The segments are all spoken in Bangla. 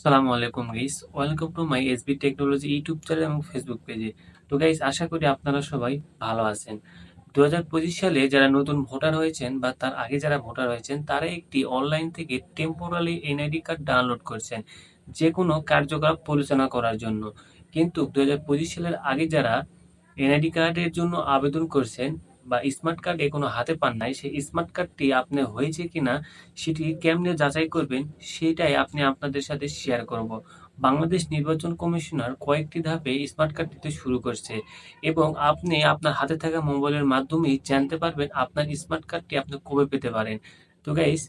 আসসালামু আলাইকুম guys, welcome to my SB technology YouTube channel এবং ফেসবুক পেজে। তো গাইস, আশা করি আপনারা সবাই ভালো আছেন। 2025 সালে যারা নতুন ভোটার হয়েছেন বা তার আগে যারা ভোটার হয়েছেন তারা একটি অনলাইন থেকে টেম্পোরারি এনআইডি কার্ড ডাউনলোড করছেন যে কোনো কার্যকলাপ পরিচালনা করার জন্য। কিন্তু 2025 সালের আগে যারা এনআইডি কার্ডের জন্য আবেদন করছেন বা স্মার্ট কার্ড এখনো হাতে পান নাই, সেই স্মার্ট কার্ডটি আপনার হয়েছে কিনা সেটি কেমনে যাচাই করবেন সেটাই আপনাদের সাথে শেয়ার করব। বাংলাদেশ নির্বাচন কমিশনার কয়েকটি ধাপে স্মার্ট কার্ড দিতে শুরু করছে এবং আপনি আপনার হাতে থাকা মোবাইলের মাধ্যমেই জানতে পারবেন আপনার স্মার্ট কার্ডটি আপনি কবে পেতে পারেন। তো গাইস,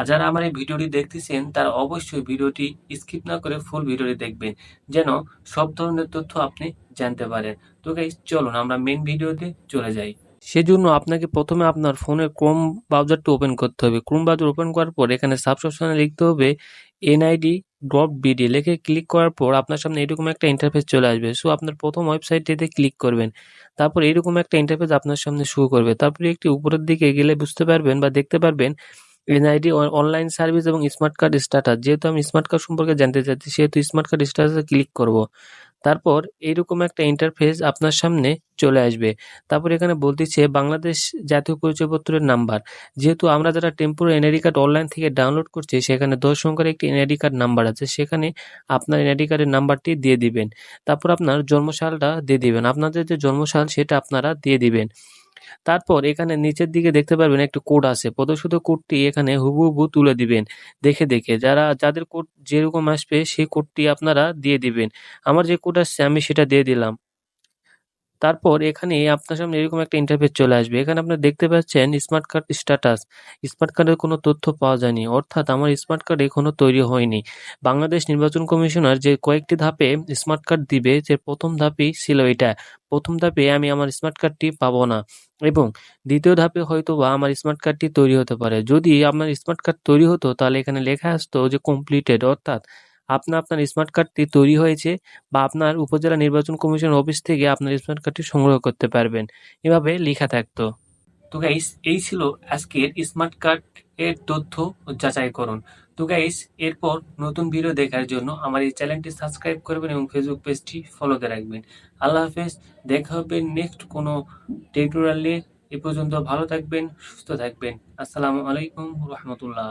যারা আমার এই ভিডিওটি দেখতেছেন তারা অবশ্যই ভিডিওটি স্কিপ না করে ফুল ভিডিওটি দেখবেন, যেন সব ধরনের তথ্য আপনি জানতে পারেন। তো গাইস, চলুন আমরা মেইন ভিডিওতে চলে যাই। সেজন্য আপনাকে প্রথমে আপনার ফোনের ক্রোম ব্রাউজারটি ওপেন করতে হবে। ক্রোম ব্রাউজার ওপেন করার পর এখানে সার্চ অপশনে লিখতে হবে NID.BD, লিখে ক্লিক করার পর আপনার সামনে এরকম একটা ইন্টারফেস চলে আসবে। সো আপনার প্রথম ওয়েবসাইটটিতে ক্লিক করবেন, তারপর এরকম একটা ইন্টারফেস আপনার সামনে শো করবে। তারপরে একটি উপরের দিকে গেলে বুঝতে পারবেন বা দেখতে পারবেন NID অনলাইন সার্ভিস এবং স্মার্ট কার্ড স্ট্যাটাস। যেহেতু আমি স্মার্ট কার্ড সম্পর্কে জানতে চাচ্ছি সেহেতু স্মার্ট কার্ড স্ট্যাটাসে ক্লিক করব। তারপর এইরকম একটা ইন্টারফেস আপনার সামনে চলে আসবে। তারপর এখানে বলতেছে বাংলাদেশ জাতীয় পরিচয়পত্রের নাম্বার। যেহেতু আমরা যারা টেম্পোরারি এনআইডি কার্ড অনলাইন থেকে ডাউনলোড করছি সেখানে 10 সংখ্যার একটি এনআইডি কার্ড নাম্বার আছে, সেখানে আপনার এনআইডি কার্ডের নাম্বারটি দিয়ে দিবেন। তারপর আপনার জন্মসালটা দিয়ে দিবেন, আপনাদের যে জন্মসাল সেটা আপনারা দিয়ে দিবেন। তারপর এখানে নিচের দিকে দেখতে পারবেন একটা কোড আছে, প্রদর্শিত কোডটি এখানে হুবহু তুলে দিবেন দেখে দেখে। যাদের কোড যেরকম আসবে সেই কোডটি আপনারা দিয়ে দিবেন। আমার যে কোড আসছে আমি সেটা দিয়ে দিলাম। তারপর এখানে আপনার সামনে এরকম একটা ইন্টারফেস চলে আসবে। এখানে আপনারা দেখতে পাচ্ছেন স্মার্ট কার্ড স্ট্যাটাস। স্মার্ট কার্ডের কোনো তথ্য পাওয়া যায়নি, অর্থাৎ আমার স্মার্ট কার্ড এখনো তৈরি হয়নি। বাংলাদেশ নির্বাচন কমিশনার যে কয়েকটি ধাপে স্মার্ট কার্ড দিবে, যে প্রথম ধাপেই ছিল এটা। প্রথম ধাপে আমি আমার স্মার্ট কার্ডটি পাবো না এবং দ্বিতীয় ধাপে হয়তোবা আমার স্মার্ট কার্ডটি তৈরি হতে পারে। যদি আপনার স্মার্ট কার্ড তৈরি হতো তাহলে এখানে লেখা আসতো যে কমপ্লিটেড, অর্থাৎ আপনার স্মার্ট কার্ডটি তৈরি হয়েছে বা আপনার উপজেলা নির্বাচন কমিশনের অফিস থেকে আপনার স্মার্ট কার্ডটি সংগ্রহ করতে পারবেন। এভাবে লেখা থাকতো। তো গাইস, এই ছিল আজকের স্মার্ট কার্ড এর তথ্য যাচাই করুন। তো গাইস, এরপর নতুন ভিডিও দেখার জন্য আমার এই চ্যানেলটি সাবস্ক্রাইব করবেন এবং ফেসবুক পেজটি ফলোতে রাখবেন। আল্লাহ হাফেজ, দেখা হবে নেক্সট কোনো টিউটোরিয়ালে। এ পর্যন্ত ভালো থাকবেন, সুস্থ থাকবেন। আসসালামু আলাইকুম রহমতুল্লাহ।